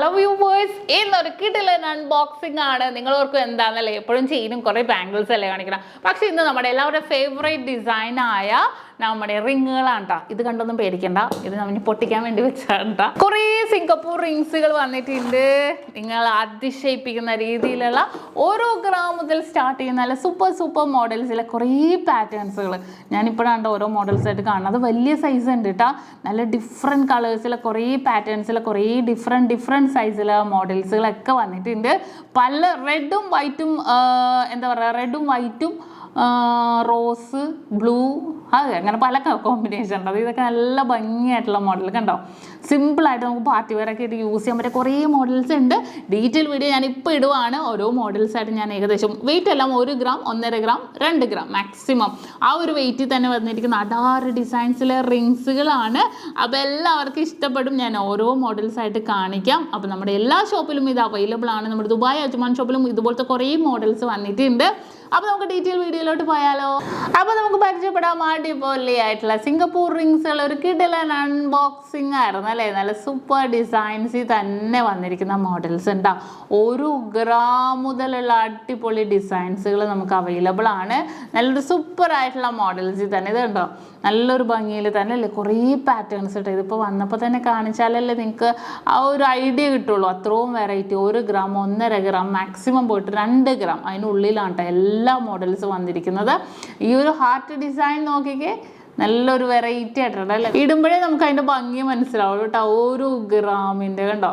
Hello viewers, ഇന്നൊരു കിടിലൻ unboxing ആണ്. നിങ്ങളോർക്കും എന്താണെന്നല്ലേ എപ്പോഴും ചെയിനും കുറേ ബാംഗിൾസ് അല്ലേ കാണിക്കണം. പക്ഷേ ഇന്ന് നമ്മുടെ എല്ലാവരുടെ ഫേവറേറ്റ് ഡിസൈൻ ആയ നമ്മുടെ റിങ്ങുകളാണ് ട്ടോ. ഇത് കണ്ടൊന്നും പേടിക്കണ്ട, ഇത് നമ്മൾ പൊട്ടിക്കാൻ വേണ്ടി വെച്ചാണ് ട്ടോ. കുറേ സിംഗപ്പൂർ റിങ്സുകൾ വന്നിട്ടുണ്ട്. നിങ്ങൾ അതിശയിപ്പിക്കുന്ന രീതിയിലുള്ള ഓരോ ഗ്രാം മുതൽ സ്റ്റാർട്ട് ചെയ്യുന്ന നല്ല സൂപ്പർ മോഡൽസിലെ കുറേ പാറ്റേൺസുകൾ ഞാനിപ്പോഴാണ് ഓരോ മോഡൽസ് ആയിട്ട് കാണുന്നത്. അത് വലിയ സൈസ് ഉണ്ട് കേട്ടോ. നല്ല ഡിഫറെൻറ്റ് കളേഴ്സിലെ കുറേ പാറ്റേൺസിലെ കുറേ ഡിഫറെൻറ്റ് സൈസിലെ മോഡൽസുകളൊക്കെ വന്നിട്ടുണ്ട്. പല റെഡും വൈറ്റും എന്താ പറയുക, റെഡും വൈറ്റും റോസ് ബ്ലൂ അതെ അങ്ങനെ പല കോമ്പിനേഷൻ ഉണ്ട്. ഇതൊക്കെ നല്ല ഭംഗിയായിട്ടുള്ള മോഡൽ കണ്ടോ. സിമ്പിളായിട്ട് നമുക്ക് പാർട്ടി വെയറൊക്കെ ആയിട്ട് യൂസ് ചെയ്യാൻ പറ്റിയ കുറേ മോഡൽസ് ഉണ്ട്. ഡീറ്റെയിൽ വീഡിയോ ഞാനിപ്പോൾ ഇടുവാണ്. ഓരോ മോഡൽസായിട്ട് ഞാൻ ഏകദേശം വെയിറ്റ് എല്ലാം 1 ഗ്രാം 1.5 ഗ്രാം 2 ഗ്രാം മാക്സിമം ആ ഒരു വെയിറ്റിൽ തന്നെ വന്നിരിക്കുന്ന 6 ഡിസൈൻസിലെ റിങ്സുകളാണ്. അപ്പോൾ എല്ലാവർക്കും ഇഷ്ടപ്പെടും. ഞാൻ ഓരോ മോഡൽസായിട്ട് കാണിക്കാം. അപ്പോൾ നമ്മുടെ എല്ലാ ഷോപ്പിലും ഇത് അവൈലബിൾ ആണ്. നമ്മുടെ ദുബായ് അജ്മാൻ ഷോപ്പിലും ഇതുപോലത്തെ കുറേ മോഡൽസ് വന്നിട്ടുണ്ട്. അപ്പോൾ നമുക്ക് ഡീറ്റെയിൽ വീഡിയോയിലോട്ട് പോയാലോ. അപ്പോൾ നമുക്ക് പരിചയപ്പെടാൻ അടിപൊളിയായിട്ടുള്ള സിംഗപ്പൂർ റിങ്സുകൾ ഒരു കിടിലൻ അൺബോക്സിംഗ് ആയിരുന്നു അല്ലേ. നല്ല സൂപ്പർ ഡിസൈൻസിൽ തന്നെ വന്നിരിക്കുന്ന മോഡൽസ് ഉണ്ടാ. 1 ഗ്രാം മുതലുള്ള അടിപൊളി ഡിസൈൻസുകൾ നമുക്ക് അവൈലബിൾ ആണ്. നല്ലൊരു സൂപ്പർ ആയിട്ടുള്ള മോഡൽസിൽ തന്നെ ഇത് കണ്ടോ. നല്ലൊരു ഭംഗിയിൽ തന്നെ അല്ലേ കുറേ പാറ്റേൺസ് ഇട്ട് ഇതിപ്പോൾ വന്നപ്പോൾ തന്നെ കാണിച്ചാലല്ലേ നിങ്ങൾക്ക് ആ ഒരു ഐഡിയ കിട്ടുള്ളൂ. അത്രയും വെറൈറ്റി 1 ഗ്രാം 1.5 ഗ്രാം മാക്സിമം പോയിട്ട് 2 ഗ്രാം അതിനുള്ളിലാണ് കേട്ടോ എല്ലാ മോഡൽസ് വന്നിരിക്കുന്നത്. ഈ ഒരു ഹാർട്ട് ഡിസൈൻ നോക്കിക്കേ, നല്ലൊരു വെറൈറ്റി ആയിട്ടുണ്ട് അല്ലേ. ഇടുമ്പോഴേ നമുക്ക് അതിൻ്റെ ഭംഗി മനസ്സിലാവും കേട്ടോ. 1 ഗ്രാമിൻ്റെ കണ്ടോ,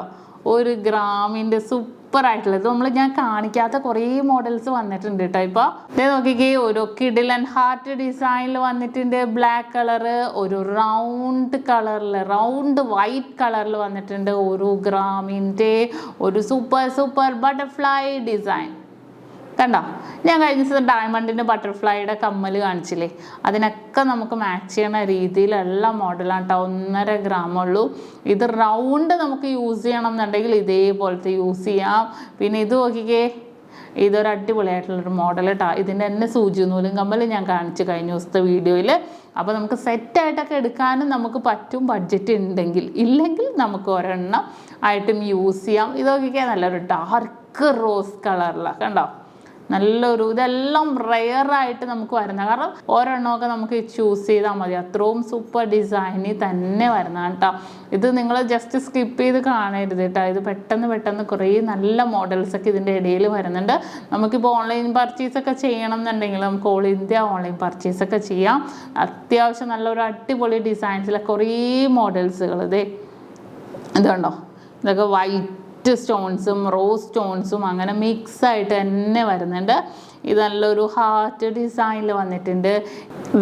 1 ഗ്രാമിൻ്റെ സൂപ്പർ ആയിട്ടുള്ള ഇത് ഞാൻ കാണിക്കാത്ത കുറേ മോഡൽസ് വന്നിട്ടുണ്ട് കേട്ടോ. ഇപ്പോൾ ഇത് നോക്കിക്കേ, ഒരു കിടിലൻ ഹാർട്ട് ഡിസൈനിൽ വന്നിട്ടുണ്ട്. ബ്ലാക്ക് കളറ്, ഒരു റൗണ്ട് കളറിൽ റൗണ്ട് വൈറ്റ് കളറിൽ വന്നിട്ടുണ്ട്. 1 ഗ്രാമിൻ്റെ ഒരു സൂപ്പർ ബട്ടർഫ്ലൈ ഡിസൈൻ കണ്ടോ. ഞാൻ കഴിഞ്ഞ ദിവസം ഡയമണ്ടിൻ്റെ ബട്ടർഫ്ലൈയുടെ കമ്മൽ കാണിച്ചില്ലേ, അതിനൊക്കെ നമുക്ക് മാച്ച് ചെയ്യുന്ന രീതിയിലുള്ള മോഡലാണ് കേട്ടോ. 1.5 ഗ്രാം ഉള്ളൂ. ഇത് റൗണ്ട് നമുക്ക് യൂസ് ചെയ്യണം എന്നുണ്ടെങ്കിൽ ഇതേപോലത്തെ യൂസ് ചെയ്യാം. പിന്നെ ഇത് നോക്കിക്കേ, ഇതൊരു അടിപൊളിയായിട്ടുള്ളൊരു മോഡൽ കേട്ടോ. ഇതിൻ്റെ തന്നെ സൂചി നൂലും കമ്മൽ ഞാൻ കാണിച്ചു കഴിഞ്ഞ ദിവസത്തെ വീഡിയോയിൽ. അപ്പോൾ നമുക്ക് സെറ്റായിട്ടൊക്കെ എടുക്കാനും നമുക്ക് പറ്റും, ബഡ്ജറ്റ് ഉണ്ടെങ്കിൽ. ഇല്ലെങ്കിൽ നമുക്ക് ഒരെണ്ണം ആയിട്ടും യൂസ് ചെയ്യാം. ഇത് നോക്കിക്കേ, നല്ലൊരു ഡാർക്ക് റോസ് കളറിലാണ് കണ്ടോ. നല്ലൊരു ഇതെല്ലാം റെയറായിട്ട് നമുക്ക് വരുന്ന, കാരണം ഒരെണ്ണമൊക്കെ നമുക്ക് ചൂസ് ചെയ്താൽ മതി. അത്രയും സൂപ്പർ ഡിസൈനിൽ തന്നെ വരുന്നതാണ് കേട്ടോ. ഇത് നിങ്ങൾ ജസ്റ്റ് സ്കിപ്പ് ചെയ്ത് കാണരുത് കേട്ടോ. ഇത് പെട്ടെന്ന് കുറേ നല്ല മോഡൽസൊക്കെ ഇതിൻ്റെ ഇടയിൽ വരുന്നുണ്ട്. നമുക്കിപ്പോൾ ഓൺലൈൻ പർച്ചേസൊക്കെ ചെയ്യണം എന്നുണ്ടെങ്കിൽ നമുക്ക് ഓൾ ഇന്ത്യ ഓൺലൈൻ പർച്ചേസൊക്കെ ചെയ്യാം. അത്യാവശ്യം നല്ലൊരു അടിപൊളി ഡിസൈൻസിലെ കുറേ മോഡൽസുകൾ ഇതുണ്ടോ. ഇതൊക്കെ വൈറ്റ് സ്റ്റോൺസും റോസ് സ്റ്റോൺസും അങ്ങനെ മിക്സ് ആയിട്ട് തന്നെ വരുന്നുണ്ട്. ഇത് നല്ലൊരു ഹാർട്ട് ഡിസൈനിൽ വന്നിട്ടുണ്ട്.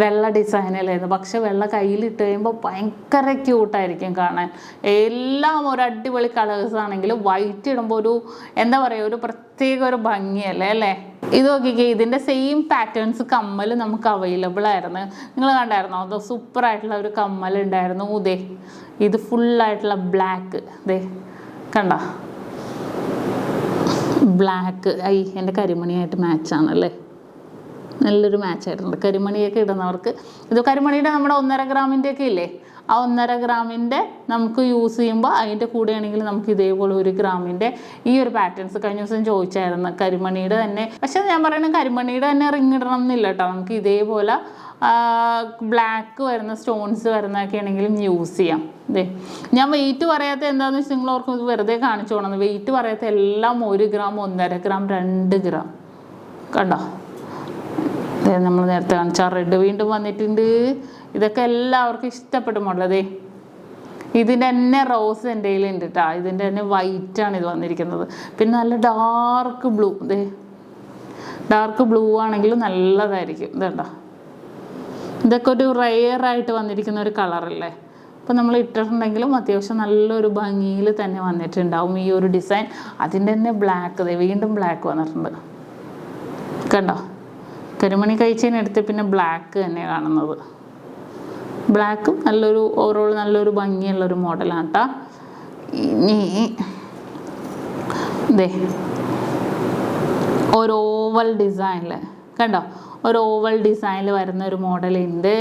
വെള്ള ഡിസൈനിലായിരുന്നു, പക്ഷെ വെള്ള കയ്യിലിട്ട് കഴിയുമ്പോൾ ഭയങ്കര ക്യൂട്ടായിരിക്കും കാണാൻ. എല്ലാം ഒരു അടിപൊളി കളേഴ്സ് ആണെങ്കിലും വൈറ്റ് ഇടുമ്പോൾ ഒരു എന്താ പറയുക, ഒരു പ്രത്യേക ഒരു ഭംഗിയല്ലേ അല്ലേ. ഇത് നോക്കിക്കേ, ഇതിൻ്റെ സെയിം പാറ്റേൺസ് കമ്മൽ നമുക്ക് അവൈലബിൾ ആയിരുന്നു. നിങ്ങൾ കണ്ടായിരുന്നോ, അത് സൂപ്പറായിട്ടുള്ള ഒരു കമ്മൽ ഉണ്ടായിരുന്നു. ഇത് ഫുള്ളായിട്ടുള്ള ബ്ലാക്ക് കണ്ട, ബ്ലാക്ക്. എൻ്റെ കരിമണിയായിട്ട് മാച്ചാണല്ലേ, നല്ലൊരു മാച്ചായിട്ടുണ്ട്. കരിമണിയൊക്കെ ഇടുന്നവർക്ക് ഇത് കരിമണിയുടെ നമ്മുടെ 1.5 ഗ്രാമിൻ്റെ ഒക്കെ ഇല്ലേ, ആ 1.5 ഗ്രാമിൻ്റെ നമുക്ക് യൂസ് ചെയ്യുമ്പോൾ അതിൻ്റെ കൂടെയാണെങ്കിൽ നമുക്ക് ഇതേപോലെ 1 ഗ്രാമിൻ്റെ ഈ ഒരു പാറ്റേൺസ് കഴിഞ്ഞ ദിവസം ചോദിച്ചായിരുന്നു. കരിമണിയുടെ തന്നെ, പക്ഷേ ഞാൻ പറയുന്നത് കരിമണിയുടെ തന്നെ റിങ് ഇടണം എന്നില്ല കേട്ടോ. നമുക്ക് ഇതേപോലെ ബ്ലാക്ക് വരുന്ന സ്റ്റോൺസ് വരുന്നതൊക്കെ ആണെങ്കിലും യൂസ് ചെയ്യാം. ഞാൻ വെയിറ്റ് പറയാത്ത എന്താണെന്ന് വെച്ചാൽ നിങ്ങൾ ഓർക്കും ഇത് വെറുതെ കാണിച്ചു പോകണമെന്ന്. വെയിറ്റ് പറയാത്ത എല്ലാം 1 ഗ്രാം 1.5 ഗ്രാം 2 ഗ്രാം കണ്ടോ. നമ്മൾ നേരത്തെ കാണിച്ച റെഡ് വീണ്ടും വന്നിട്ടുണ്ട്. ഇതൊക്കെ എല്ലാവർക്കും ഇഷ്ടപ്പെട്ട മോഡൽ. ഇതിൻ്റെ തന്നെ റോസ് എൻ്റെ കയ്യിലുണ്ട് കേട്ടോ. ഇതിൻ്റെ തന്നെ വൈറ്റാണ് ഇത് വന്നിരിക്കുന്നത്. പിന്നെ നല്ല ഡാർക്ക് ബ്ലൂ, ഡാർക്ക് ബ്ലൂ ആണെങ്കിലും നല്ലതായിരിക്കും. ഇതുണ്ടോ, ഇതൊക്കെ ഒരു റെയറായിട്ട് വന്നിരിക്കുന്ന ഒരു കളറല്ലേ. അപ്പോൾ നമ്മൾ ഇട്ടിട്ടുണ്ടെങ്കിലും അത്യാവശ്യം നല്ലൊരു ഭംഗിയിൽ തന്നെ വന്നിട്ടുണ്ടാവും ഈ ഒരു ഡിസൈൻ. അതിൻ്റെ തന്നെ ബ്ലാക്ക്, വീണ്ടും ബ്ലാക്ക് വന്നിട്ടുണ്ട് കണ്ടോ. കരിമണി കഴിച്ചതിനെടുത്ത് പിന്നെ ബ്ലാക്ക് തന്നെ കാണുന്നത്. ബ്ലാക്കും നല്ലൊരു ഓവറോൾ നല്ലൊരു ഭംഗിയുള്ളൊരു മോഡലാണ് കേട്ടോ. ഇനി ഒരു ഓവൽ ഡിസൈനിൽ കണ്ടോ, ഒരു ഓവൽ ഡിസൈനിൽ വരുന്ന ഒരു മോഡലുണ്ട്,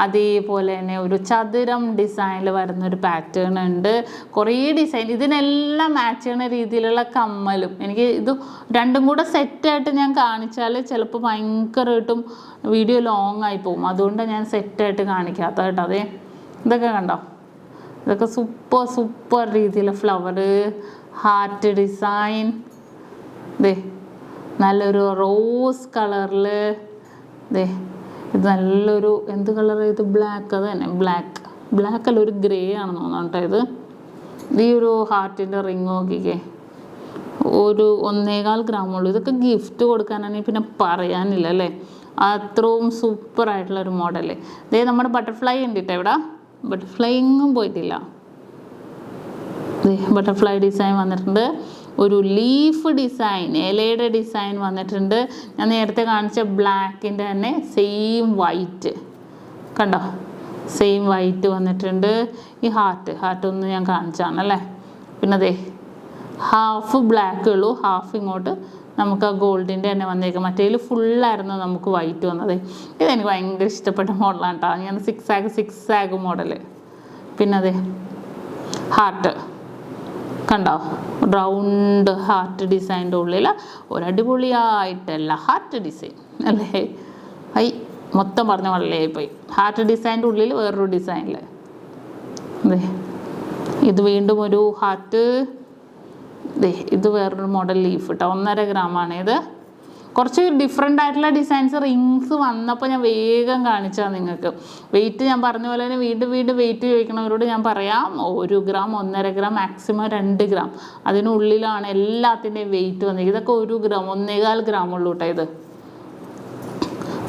അതേപോലെ തന്നെ ഒരു ചതുരം ഡിസൈനിൽ വരുന്ന ഒരു പാറ്റേൺ ഉണ്ട്, കുറേ ഡിസൈൻ. ഇതിനെല്ലാം മാച്ച് ചെയ്യുന്ന രീതിയിലുള്ള കമ്മലും. എനിക്ക് ഇത് രണ്ടും കൂടെ സെറ്റായിട്ട് ഞാൻ കാണിച്ചാൽ ചിലപ്പോൾ ഭയങ്കരമായിട്ടും വീഡിയോ ലോങ് ആയി പോകും, അതുകൊണ്ടാണ് ഞാൻ സെറ്റായിട്ട് കാണിക്കാത്തത് കേട്ടോ. അതെ, ഇതൊക്കെ കണ്ടോ, ഇതൊക്കെ സൂപ്പർ രീതിയിലുള്ള ഫ്ലവർ, ഹാർട്ട് ഡിസൈൻ. ദേ നല്ലൊരു റോസ് കളറിൽ, ദേ ഇത് നല്ലൊരു എന്ത് കളർ, ഇത് ബ്ലാക്ക്, അത് തന്നെ ബ്ലാക്ക് അല്ല, ഒരു ഗ്രേ ആണെന്ന് തോന്നുന്നു കേട്ടോ. ഈ ഒരു ഹാർട്ടിൻ്റെ റിങ് നോക്കിക്കേ, ഒരു 1.25 ഗ്രാമുള്ളൂ. ഇതൊക്കെ ഗിഫ്റ്റ് കൊടുക്കാനാണെങ്കിൽ പിന്നെ പറയാനില്ല അല്ലേ, അത്രയും സൂപ്പറായിട്ടുള്ളൊരു മോഡല്. ഇതേ നമ്മുടെ ബട്ടർഫ്ലൈ ഉണ്ട് കേട്ടോ. ഇവിടെ ബട്ടർഫ്ലൈ എങ്ങും പോയിട്ടില്ല. ബട്ടർഫ്ലൈ ഡിസൈൻ വന്നിട്ടുണ്ട്, ഒരു ലീഫ് ഡിസൈൻ, ഇലയുടെ ഡിസൈൻ വന്നിട്ടുണ്ട്. ഞാൻ നേരത്തെ കാണിച്ച ബ്ലാക്കിൻ്റെ തന്നെ സെയിം വൈറ്റ് കണ്ടോ, സെയിം വൈറ്റ് വന്നിട്ടുണ്ട്. ഈ ഹാർട്ട് ഒന്ന് ഞാൻ കാണിച്ചാണല്ലേ. പിന്നെ അതെ ഹാഫ് ബ്ലാക്ക് ഉള്ളൂ, ഹാഫ് ഇങ്ങോട്ട് നമുക്ക് ആ ഗോൾഡിൻ്റെ തന്നെ വന്നേക്കാം. മറ്റേതിൽ ഫുള്ളായിരുന്നു നമുക്ക് വൈറ്റ് വന്നത്. ഇതെനിക്ക് ഭയങ്കര ഇഷ്ടപ്പെട്ട മോഡലാണ് കേട്ടോ. ഞാൻ സിക്സ് ആഗ് മോഡല്. പിന്നെ അതെ ഹാർട്ട് കണ്ടോ, റൗണ്ട് ഹാർട്ട് ഡിസൈൻ്റെ ഉള്ളിൽ ഒരടിപൊളിയായിട്ടല്ല ഹാർട്ട് ഡിസൈൻ അല്ലേ. മൊത്തം പറഞ്ഞ വളരെയായിപ്പോയി. ഹാർട്ട് ഡിസൈൻ്റെ ഉള്ളിൽ വേറൊരു ഡിസൈനിൽ അതെ. ഇത് വീണ്ടും ഒരു ഹാർട്ട്. ഇത് വേറൊരു മോഡൽ ലീഫ് കേട്ടോ, 1.5 ഗ്രാമാണ് ഇത്. കുറച്ച് ഡിഫറെൻ്റ് ആയിട്ടുള്ള ഡിസൈൻസ് റിങ്സ് വന്നപ്പോൾ ഞാൻ വേഗം കാണിച്ചാൽ നിങ്ങൾക്ക്. വെയിറ്റ് ഞാൻ പറഞ്ഞ പോലെ തന്നെ വീണ്ടും വെയിറ്റ് ചോദിക്കണവരോട് ഞാൻ പറയാം, 1 ഗ്രാം, 1.5 ഗ്രാം, മാക്സിമം 2 ഗ്രാം അതിനുള്ളിലാണ് എല്ലാത്തിൻ്റെയും വെയിറ്റ് വന്നിരിക്കുന്നത്. ഇതൊക്കെ 1 ഗ്രാം, 1.25 ഗ്രാം ഉള്ളൂ കേട്ടോ. ഇത്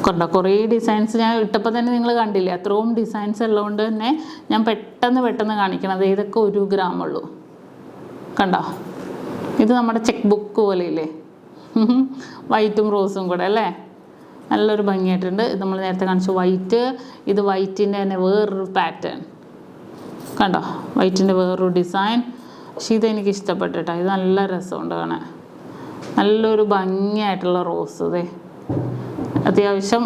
കണ്ടോ, കുറേ ഡിസൈൻസ് ഞാൻ ഇട്ടപ്പോൾ തന്നെ നിങ്ങൾ കണ്ടില്ലേ, അത്രയും ഡിസൈൻസ് ഉള്ളതുകൊണ്ട് തന്നെ ഞാൻ പെട്ടെന്ന് കാണിക്കണത്. ഇതൊക്കെ 1 ഗ്രാം ഉള്ളൂ കണ്ടോ. ഇത് നമ്മുടെ ചെക്ക് ബുക്ക് പോലെ ഇല്ലേ, വൈറ്റും റോസും കൂടെ അല്ലേ, നല്ലൊരു ഭംഗിയായിട്ടുണ്ട്. ഇത് നമ്മൾ നേരത്തെ കാണിച്ചു വൈറ്റ്. ഇത് വൈറ്റിൻ്റെ തന്നെ വേറൊരു പാറ്റേൺ കണ്ടോ, വൈറ്റിൻ്റെ വേറൊരു ഡിസൈൻ. പക്ഷേ ഇതെനിക്ക് ഇഷ്ടപ്പെട്ടു കേട്ടോ. ഇത് നല്ല രസമുണ്ട് കാണാൻ, നല്ലൊരു ഭംഗിയായിട്ടുള്ള റോസ്. ഇതേ അത്യാവശ്യം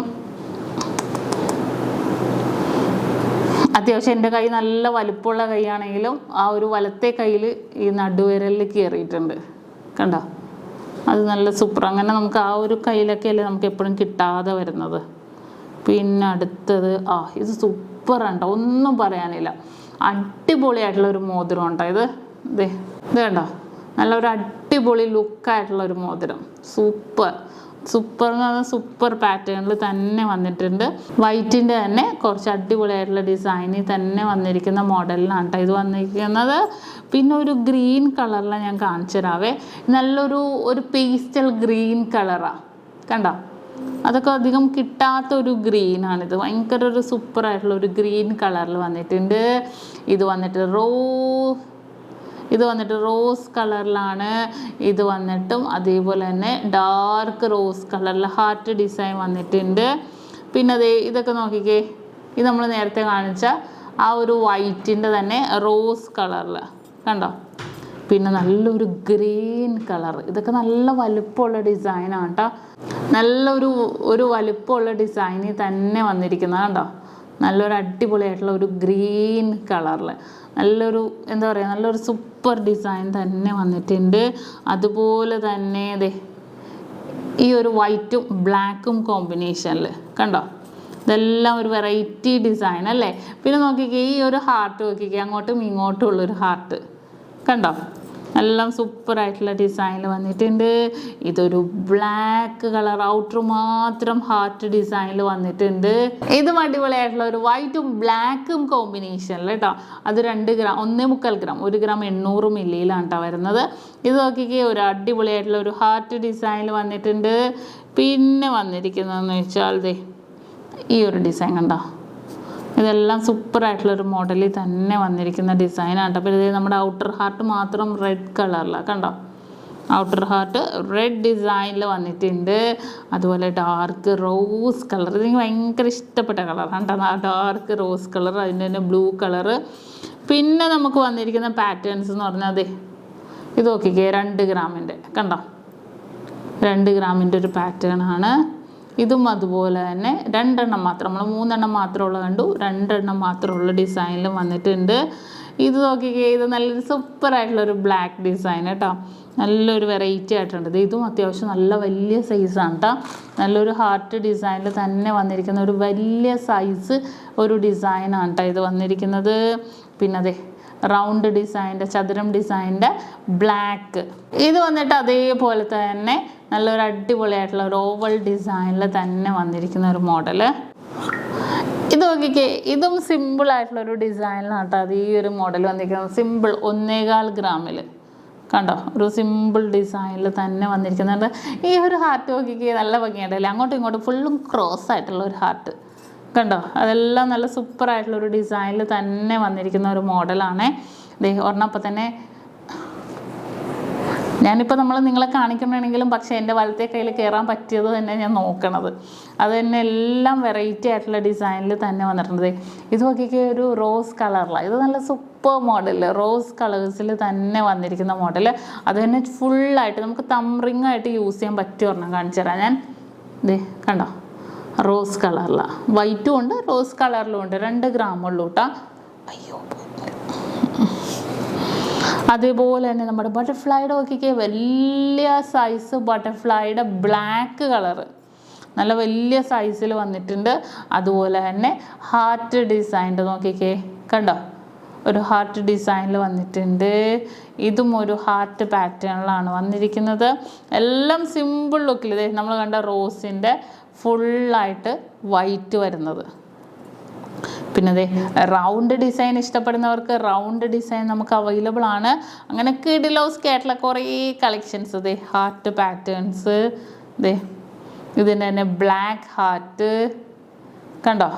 എൻ്റെ കൈ നല്ല വലിപ്പമുള്ള കൈയാണെങ്കിലും ആ ഒരു വലത്തെ കയ്യിൽ ഈ നടുവിരലിൽ കയറിയിട്ടുണ്ട് കണ്ടോ. അത് നല്ല സൂപ്പർ. അങ്ങനെ നമുക്ക് ആ ഒരു കയ്യിലൊക്കെ അല്ലേ നമുക്ക് എപ്പോഴും കിട്ടാതെ വരുന്നത്. പിന്നെ അടുത്തത് ഇത് സൂപ്പറാണ് കേട്ടോ, ഒന്നും പറയാനില്ല. അടിപൊളിയായിട്ടുള്ളൊരു മോതിരം ഉണ്ടോ ഇത്. ഇത് കണ്ടോ, നല്ലൊരു അടിപൊളി ലുക്കായിട്ടുള്ളൊരു മോതിരം. സൂപ്പർ എന്ന് പറഞ്ഞാൽ സൂപ്പർ പാറ്റേണിൽ തന്നെ വന്നിട്ടുണ്ട്. വൈറ്റിൻ്റെ തന്നെ കുറച്ച് അടിപൊളിയായിട്ടുള്ള ഡിസൈനിൽ തന്നെ വന്നിരിക്കുന്ന മോഡലിനാണ് കേട്ടോ ഇത് വന്നിരിക്കുന്നത്. പിന്നെ ഒരു ഗ്രീൻ കളറിലാണ് ഞാൻ കാണിച്ചു തരാവേ. നല്ലൊരു പേസ്റ്റൽ ഗ്രീൻ കളറാണ് കണ്ടോ. അതൊക്കെ അധികം കിട്ടാത്തൊരു ഗ്രീനാണിത്. ഭയങ്കര ഒരു സൂപ്പറായിട്ടുള്ള ഒരു ഗ്രീൻ കളറിൽ വന്നിട്ടുണ്ട്. ഇത് വന്നിട്ട് റോസ് കളറിലാണ്. ഇത് വന്നിട്ടും അതേപോലെ തന്നെ ഡാർക്ക് റോസ് കളറിൽ ഹാർട്ട് ഡിസൈൻ വന്നിട്ടുണ്ട്. പിന്നെ ഇതൊക്കെ നോക്കിക്കേ, ഇത് നമ്മൾ നേരത്തെ കാണിച്ച ആ ഒരു വൈറ്റിൻ്റെ തന്നെ റോസ് കളറിൽ കണ്ടോ. പിന്നെ നല്ലൊരു ഗ്രീൻ കളർ. ഇതൊക്കെ നല്ല വലുപ്പമുള്ള ഡിസൈനാണ് കേട്ടോ. നല്ലൊരു വലുപ്പമുള്ള ഡിസൈനിൽ തന്നെ വന്നിരിക്കുന്നത് കണ്ടോ. നല്ലൊരു അടിപൊളിയായിട്ടുള്ള ഒരു ഗ്രീൻ കളറിൽ നല്ലൊരു എന്താ പറയുക, നല്ലൊരു സൂപ്പർ ഡിസൈൻ തന്നെ വന്നിട്ടുണ്ട്. അതുപോലെ തന്നെ ഈ ഒരു വൈറ്റും ബ്ലാക്കും കോമ്പിനേഷനിൽ കണ്ടോ. ഇതെല്ലാം ഒരു വെറൈറ്റി ഡിസൈൻ അല്ലേ. പിന്നെ നോക്കിക്കേ, ഈ ഒരു ഹാർട്ട് നോക്കിക്കേ, അങ്ങോട്ടും ഇങ്ങോട്ടും ഉള്ളൊരു ഹാർട്ട് കണ്ടോ. എല്ലാം സൂപ്പറായിട്ടുള്ള ഡിസൈനിൽ വന്നിട്ടുണ്ട്. ഇതൊരു ബ്ലാക്ക് കളർ ഔട്ടർ മാത്രം ഹാർട്ട് ഡിസൈനിൽ വന്നിട്ടുണ്ട്. ഇതും അടിപൊളിയായിട്ടുള്ള ഒരു വൈറ്റും ബ്ലാക്കും കോമ്പിനേഷനിൽ കേട്ടോ. അത് 2 ഗ്രാം, 1.25 ഗ്രാം, 1 ഗ്രാം 800 മില്ലിയിലാണ് കേട്ടോ വരുന്നത്. ഇത് നോക്കിക്കേ, ഒരു അടിപൊളിയായിട്ടുള്ള ഒരു ഹാർട്ട് ഡിസൈനിൽ വന്നിട്ടുണ്ട്. പിന്നെ വന്നിരിക്കുന്നതെന്ന് വെച്ചാൽ ഈ ഒരു ഡിസൈൻ കണ്ടോ. ഇതെല്ലാം സൂപ്പറായിട്ടുള്ളൊരു മോഡലിൽ തന്നെ വന്നിരിക്കുന്ന ഡിസൈനാണ്. അപ്പോൾ ഇത് നമ്മുടെ ഔട്ടർ ഹാർട്ട് മാത്രം റെഡ് കളറിലാണ് കണ്ടോ. ഔട്ടർ ഹാർട്ട് റെഡ് ഡിസൈനിൽ വന്നിട്ടുണ്ട്. അതുപോലെ ഡാർക്ക് റോസ് കളർ, ഇതെനിക്ക് ഭയങ്കര ഇഷ്ടപ്പെട്ട കളറാണ് കേട്ടോ. ആ ഡാർക്ക് റോസ് കളർ, അതിൻ്റെ തന്നെ ബ്ലൂ കളറ്. പിന്നെ നമുക്ക് വന്നിരിക്കുന്ന പാറ്റേൺസ് എന്ന് പറഞ്ഞാൽ ഇത് നോക്കിക്കേ, 2 ഗ്രാമിൻ്റെ കണ്ടോ. 2 ഗ്രാമിൻ്റെ ഒരു പാറ്റേൺ ആണ്. ഇതും അതുപോലെ തന്നെ 2 എണ്ണം മാത്രം, നമ്മൾ 3 എണ്ണം മാത്രമുള്ള കണ്ടു, 2 എണ്ണം മാത്രമുള്ള ഡിസൈനിലും വന്നിട്ടുണ്ട്. ഇത് നോക്കിക്കേ, ഇത് നല്ലൊരു സൂപ്പറായിട്ടുള്ളൊരു ബ്ലാക്ക് ഡിസൈൻ കേട്ടോ, നല്ലൊരു വെറൈറ്റി ആയിട്ടുണ്ട്. ഇതും അത്യാവശ്യം നല്ല വലിയ സൈസാണ് കേട്ടോ, നല്ലൊരു ഹാർട്ട് ഡിസൈനിൽ തന്നെ വന്നിരിക്കുന്ന ഒരു വലിയ സൈസ് ഒരു ഡിസൈനാണ് കേട്ടോ ഇത് വന്നിരിക്കുന്നത്. പിന്നെ അതെ റൗണ്ട് ഡിസൈൻ്റെ, ചതുരം ഡിസൈൻ്റെ ബ്ലാക്ക്. ഇത് വന്നിട്ട് അതേപോലെ തന്നെ നല്ലൊരു അടിപൊളിയായിട്ടുള്ള ഒരു ഓവൽ ഡിസൈനിൽ തന്നെ വന്നിരിക്കുന്ന ഒരു മോഡൽ. ഇത് നോക്കിക്കേ, ഇതും സിമ്പിളായിട്ടുള്ളൊരു ഡിസൈനിലാണ് കേട്ടോ അത് ഈ ഒരു മോഡൽ വന്നിരിക്കുന്നത്. സിമ്പിൾ 1.25 ഗ്രാമിൽ കണ്ടോ, ഒരു സിമ്പിൾ ഡിസൈനിൽ തന്നെ വന്നിരിക്കുന്നുണ്ട്. ഈ ഒരു ഹാർട്ട് നോക്കിക്കേ, നല്ല ഭംഗിയുണ്ടല്ലേ, അങ്ങോട്ടും ഇങ്ങോട്ടും ഫുള്ളും ക്രോസ് ആയിട്ടുള്ള ഒരു ഹാർട്ട് കണ്ടോ, അതെല്ലാം നല്ല സൂപ്പറായിട്ടുള്ളൊരു ഡിസൈനിൽ തന്നെ വന്നിരിക്കുന്ന ഒരു മോഡലാണ്. ഒരെണ്ണം അപ്പം തന്നെ ഞാനിപ്പോൾ നിങ്ങളെ കാണിക്കണമെങ്കിലും പക്ഷേ എൻ്റെ വലത്തെ കയ്യിൽ കയറാൻ പറ്റിയത് തന്നെ ഞാൻ നോക്കണത്. അത് തന്നെ എല്ലാം വെറൈറ്റി ആയിട്ടുള്ള ഡിസൈനിൽ തന്നെ വന്നിട്ടുണ്ട്. ഇത് നോക്കിക്കേ, ഒരു റോസ് കളറിലാണ്, ഇത് നല്ല സൂപ്പർ മോഡൽ, റോസ് കളേഴ്സിൽ തന്നെ വന്നിരിക്കുന്ന മോഡൽ. അത് തന്നെ ഫുള്ളായിട്ട് നമുക്ക് തംറിങ്ങായിട്ട് യൂസ് ചെയ്യാൻ പറ്റിയ ഒരെണ്ണം കാണിച്ചു തരാം ഞാൻ. കണ്ടോ, റോസ് കളറിലാണ്, വൈറ്റും ഉണ്ട് റോസ് കളറിലും ഉണ്ട്, 2 ഗ്രാമുള്ളൂ കേട്ടോ. അയ്യോ, അതേപോലെ തന്നെ നമ്മുടെ ബട്ടർഫ്ലൈയുടെ നോക്കിക്കേ, വലിയ സൈസ് ബട്ടർഫ്ലൈയുടെ ബ്ലാക്ക് കളറ് നല്ല വലിയ സൈസിൽ വന്നിട്ടുണ്ട്. അതുപോലെ തന്നെ ഹാർട്ട് ഡിസൈൻ്റെ നോക്കിക്കേ, കണ്ടോ, ഒരു ഹാർട്ട് ഡിസൈനിൽ വന്നിട്ടുണ്ട്. ഇതും ഒരു ഹാർട്ട് പാറ്റേണിലാണ് വന്നിരിക്കുന്നത്. എല്ലാം സിമ്പിൾ ലുക്കിൽ നമ്മൾ കണ്ട റോസിൻ്റെ ഫുള്ളായിട്ട് വൈറ്റ് വരുന്നത്. പിന്നെ അതെ റൗണ്ട് ഡിസൈൻ ഇഷ്ടപ്പെടുന്നവർക്ക് റൗണ്ട് ഡിസൈൻ നമുക്ക് അവൈലബിൾ ആണ്. അങ്ങനെ കിഡിലോസ് കേട്ടുള്ള കുറേ കളക്ഷൻസ് ഹാർട്ട് പാറ്റേൺസ്. ഇതിൻ്റെ തന്നെ ബ്ലാക്ക് ഹാർട്ട് കണ്ടോ,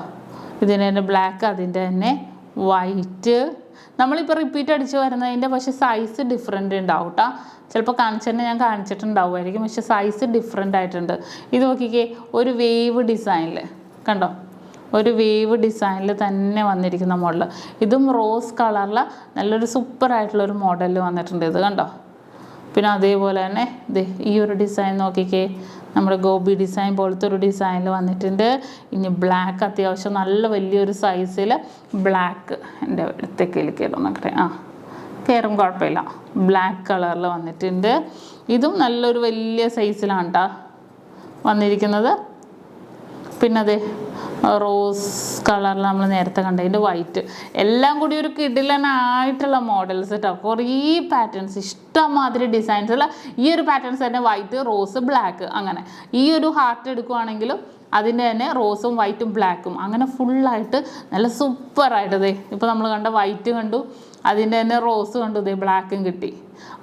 ഇതിൻ്റെ തന്നെ ബ്ലാക്ക്, അതിൻ്റെ തന്നെ വൈറ്റ്. നമ്മളിപ്പോൾ റിപ്പീറ്റ് അടിച്ച് വരുന്നതിൻ്റെ പക്ഷേ സൈസ് ഡിഫറെൻ്റ് ഉണ്ടാവും കേട്ടോ. ചിലപ്പോൾ കാണിച്ചിട്ട് ഞാൻ കാണിച്ചിട്ടുണ്ടാവുമായിരിക്കും, പക്ഷെ സൈസ് ഡിഫറെൻ്റ് ആയിട്ടുണ്ട്. ഇത് നോക്കിക്കേ, ഒരു വേവ് ഡിസൈനിൽ കണ്ടോ, ഒരു വേവ് ഡിസൈനിൽ തന്നെ വന്നിരിക്കുന്ന മോഡൽ. ഇതും റോസ് കളറിൽ നല്ലൊരു സൂപ്പറായിട്ടുള്ളൊരു മോഡലിൽ വന്നിട്ടുണ്ട്. ഇത് കണ്ടോ. പിന്നെ അതേപോലെ തന്നെ ഈ ഒരു ഡിസൈൻ നോക്കിക്കേ, നമ്മുടെ ഗോബി ഡിസൈൻ പോലത്തെ ഒരു ഡിസൈനിൽ വന്നിട്ടുണ്ട്. ഇനി ബ്ലാക്ക് അത്യാവശ്യം നല്ല വലിയൊരു സൈസിൽ ബ്ലാക്ക്, എൻ്റെ അടുത്തേക്ക് നോക്കട്ടെ, കയറും കുഴപ്പമില്ല, ബ്ലാക്ക് കളറിൽ വന്നിട്ടുണ്ട്. ഇതും നല്ലൊരു വലിയ സൈസിലാണ് കേട്ടോ വന്നിരിക്കുന്നത്. പിന്നെ അതെ റോസ് കളറിൽ നമ്മൾ നേരത്തെ കണ്ടതിൻ്റെ വൈറ്റ്, എല്ലാം കൂടി ഒരു കിടിലനായിട്ടുള്ള മോഡൽസ് കേട്ടോ. കുറേ പാറ്റേൺസ്, ഇഷ്ടംമാതിരി ഡിസൈൻസ് ഉള്ള ഈ ഒരു പാറ്റേൺസ് തന്നെ വൈറ്റ്, റോസ്, ബ്ലാക്ക്. അങ്ങനെ ഈ ഒരു ഹാർട്ട് എടുക്കുവാണെങ്കിലും അതിൻ്റെ തന്നെ റോസും വൈറ്റും ബ്ലാക്കും അങ്ങനെ ഫുള്ളായിട്ട് നല്ല സൂപ്പറായിട്ട് ഇപ്പോൾ നമ്മൾ കണ്ട വൈറ്റ് കണ്ടു, അതിൻ്റെ തന്നെ റോസ് കണ്ടു, ബ്ലാക്കും കിട്ടി.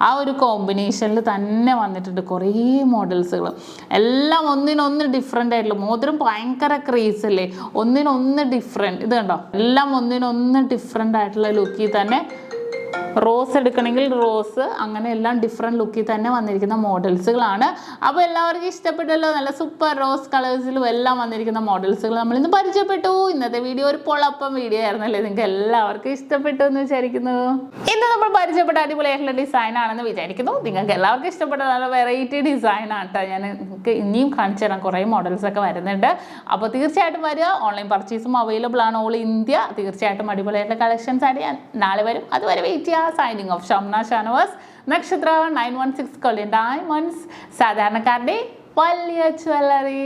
ആ ഒരു കോമ്പിനേഷനിൽ തന്നെ വന്നിട്ടുണ്ട് കുറേ മോഡൽസുകൾ. എല്ലാം ഒന്നിനൊന്ന് ഡിഫറെൻ്റ് ആയിട്ടുള്ള, മോതിരം ഭയങ്കര ക്രേസ് അല്ലേ, ഒന്നിനൊന്ന് ഡിഫറെൻറ്റ്. ഇത് കണ്ടോ, എല്ലാം ഒന്നിനൊന്ന് ഡിഫറെൻ്റ് ആയിട്ടുള്ള ലുക്കിൽ തന്നെ. റോസ് എടുക്കണമെങ്കിൽ റോസ്, അങ്ങനെ എല്ലാം ഡിഫറെൻറ്റ് ലുക്കിൽ തന്നെ വന്നിരിക്കുന്ന മോഡൽസുകളാണ്. അപ്പോൾ എല്ലാവർക്കും ഇഷ്ടപ്പെട്ടല്ലോ, നല്ല സൂപ്പർ റോസ് കളേഴ്സിലും എല്ലാം വന്നിരിക്കുന്ന മോഡൽസുകൾ നമ്മളിന്ന് പരിചയപ്പെട്ടു. ഇന്നത്തെ വീഡിയോ ഒരു പൊളപ്പം വീഡിയോ ആയിരുന്നല്ലേ, നിങ്ങൾക്ക് എല്ലാവർക്കും ഇഷ്ടപ്പെട്ടു എന്ന് വിചാരിക്കുന്നു. ഇന്ന് നമ്മൾ പരിചയപ്പെട്ട അടിപൊളിയായിട്ടുള്ള ഡിസൈൻ ആണെന്ന് വിചാരിക്കുന്നു. നിങ്ങൾക്ക് എല്ലാവർക്കും ഇഷ്ടപ്പെട്ട നല്ല വെറൈറ്റി ഡിസൈൻ ആണ് കേട്ടോ. ഞാൻ നിങ്ങൾക്ക് ഇനിയും കാണിച്ചു തരാം, കുറേ മോഡൽസൊക്കെ വരുന്നുണ്ട്. അപ്പോൾ തീർച്ചയായിട്ടും വരിക, ഓൺലൈൻ പർച്ചേസും അവൈലബിൾ ആണ് ഓൾ ഇന്ത്യ. തീർച്ചയായിട്ടും അടിപൊളിയായിട്ടുള്ള കളക്ഷൻസ് ആയിട്ട് ഞാൻ നാളെ വരും. അതുവരെ വെയിറ്റ് ചെയ്യുക. Signing off, Shamna Shanavas, Nakshatra 916 Golden Diamonds, സാധാരണക്കാരുടെ വലിയ ജ്വല്ലറി.